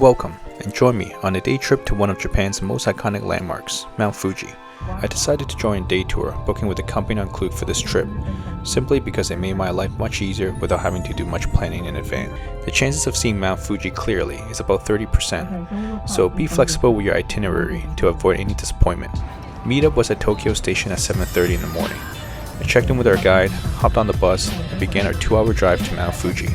Welcome, and join me on a day trip to one of Japan's most iconic landmarks, Mount Fuji. I decided to join a day tour, booking with the company on Klook for this trip, simply because it made my life much easier without having to do much planning in advance. The chances of seeing Mount Fuji clearly is about 30%, so be flexible with your itinerary to avoid any disappointment. Meetup was at Tokyo Station at 7:30 in the morning. I checked in with our guide, hopped on the bus, and began our 2-hour drive to Mount Fuji.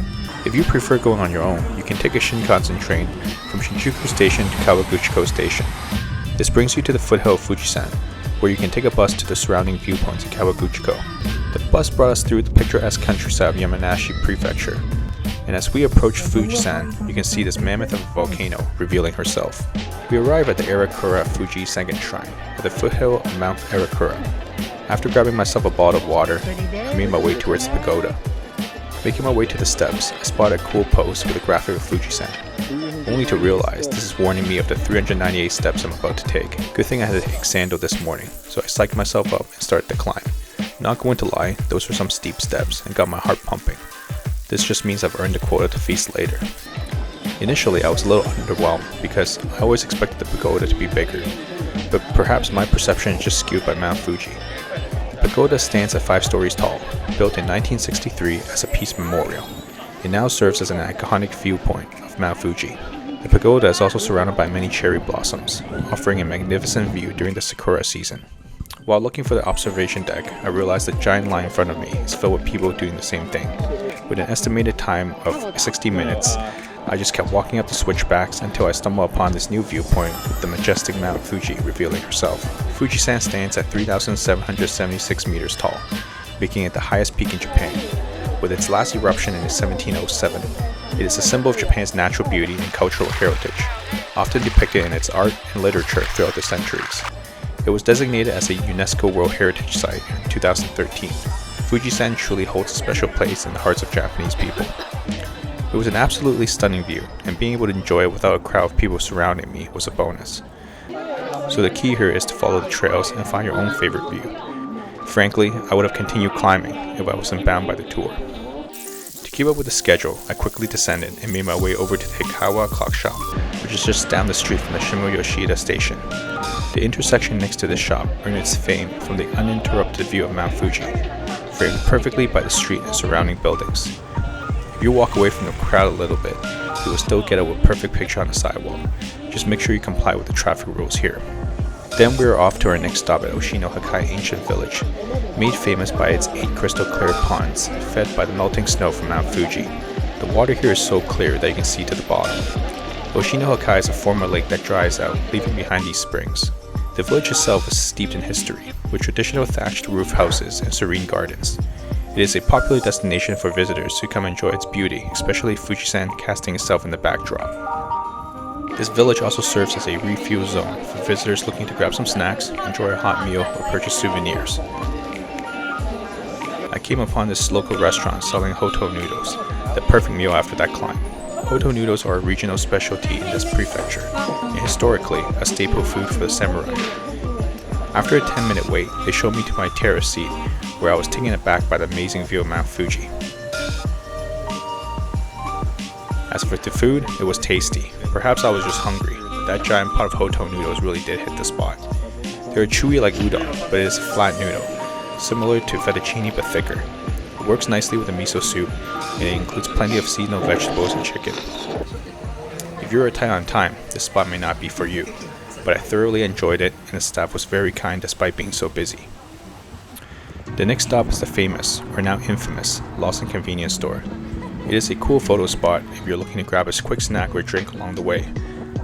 If you prefer going on your own, you can take a Shinkansen train from Shinjuku Station to Kawaguchiko Station. This brings you to the foothill of Fujisan, where you can take a bus to the surrounding viewpoints in Kawaguchiko. The bus brought us through the picturesque countryside of Yamanashi Prefecture, and as we approach Fujisan, you can see this mammoth of a volcano revealing herself. We arrive at the Arakura Fuji Sengen Shrine, at the foothill of Mount Arakura. After grabbing myself a bottle of water, I made my way towards the pagoda. Making my way to the steps, I spotted a cool post with a graphic of Fujisan, only to realize this is warning me of the 398 steps I'm about to take. Good thing I had to take sandal this morning, so I psyched myself up and started the climb. Not going to lie, those were some steep steps and got my heart pumping. This just means I've earned a quota to feast later. Initially, I was a little underwhelmed because I always expected the pagoda to be bigger, but perhaps my perception is just skewed by Mount Fuji. The pagoda stands at 5 stories tall, built in 1963 as a peace memorial. It now serves as an iconic viewpoint of Mount Fuji. The pagoda is also surrounded by many cherry blossoms, offering a magnificent view during the sakura season. While looking for the observation deck, I realized the giant line in front of me is filled with people doing the same thing. With an estimated time of 60 minutes, I just kept walking up the switchbacks until I stumbled upon this new viewpoint with the majestic Mount Fuji revealing herself. Fujisan stands at 3,776 meters tall, making it the highest peak in Japan. With its last eruption in 1707, it is a symbol of Japan's natural beauty and cultural heritage, often depicted in its art and literature throughout the centuries. It was designated as a UNESCO World Heritage Site in 2013. Fujisan truly holds a special place in the hearts of Japanese people. It was an absolutely stunning view, and being able to enjoy it without a crowd of people surrounding me was a bonus. So the key here is to follow the trails and find your own favorite view. Frankly, I would have continued climbing if I wasn't bound by the tour. To keep up with the schedule, I quickly descended and made my way over to the Hikawa clock shop, which is just down the street from the Shimoyoshida station. The intersection next to this shop earned its fame from the uninterrupted view of Mount Fuji, framed perfectly by the street and surrounding buildings. If you walk away from the crowd a little bit, you will still get a perfect picture on the sidewalk. Just make sure you comply with the traffic rules here. Then we are off to our next stop at Oshino Hakkai Ancient Village, made famous by its 8 crystal clear ponds fed by the melting snow from Mount Fuji. The water here is so clear that you can see to the bottom. Oshino Hakkai is a former lake that dries out, leaving behind these springs. The village itself is steeped in history, with traditional thatched roof houses and serene gardens. It is a popular destination for visitors who come enjoy its beauty, especially Fujisan casting itself in the backdrop. This village also serves as a refuel zone for visitors looking to grab some snacks, enjoy a hot meal, or purchase souvenirs. I came upon this local restaurant selling hoto noodles, the perfect meal after that climb. Hoto noodles are a regional specialty in this prefecture, and historically a staple food for the samurai. After a 10-minute wait, they showed me to my terrace seat, where I was taken aback by the amazing view of Mount Fuji. As for the food, it was tasty. Perhaps I was just hungry, but that giant pot of hoto noodles really did hit the spot. They are chewy like udon, but it is a flat noodle, similar to fettuccine but thicker. It works nicely with the miso soup, and it includes plenty of seasonal vegetables and chicken. If you're tight on time, this spot may not be for you, but I thoroughly enjoyed it, and the staff was very kind despite being so busy. The next stop is the famous, or now infamous, Lawson convenience store. It is a cool photo spot if you're looking to grab a quick snack or drink along the way,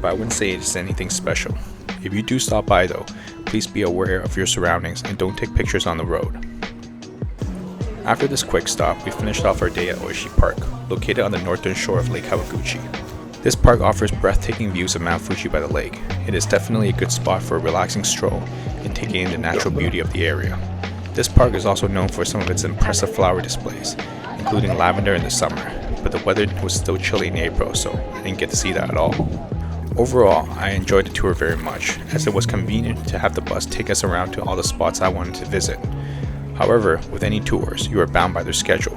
but I wouldn't say it is anything special. If you do stop by though, please be aware of your surroundings and don't take pictures on the road. After this quick stop, we finished off our day at Oishi Park, located on the northern shore of Lake Kawaguchi. This park offers breathtaking views of Mount Fuji by the lake. It is definitely a good spot for a relaxing stroll and taking in the natural beauty of the area. This park is also known for some of its impressive flower displays, including lavender in the summer, but the weather was still chilly in April, so I didn't get to see that at all. Overall, I enjoyed the tour very much, as it was convenient to have the bus take us around to all the spots I wanted to visit. However, with any tours, you are bound by their schedule.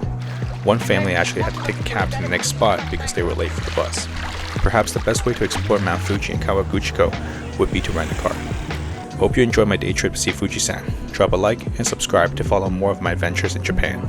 One family actually had to take a cab to the next spot because they were late for the bus. Perhaps the best way to explore Mount Fuji and Kawaguchiko would be to rent a car. Hope you enjoyed my day trip to see Fuji-san. Drop a like and subscribe to follow more of my adventures in Japan.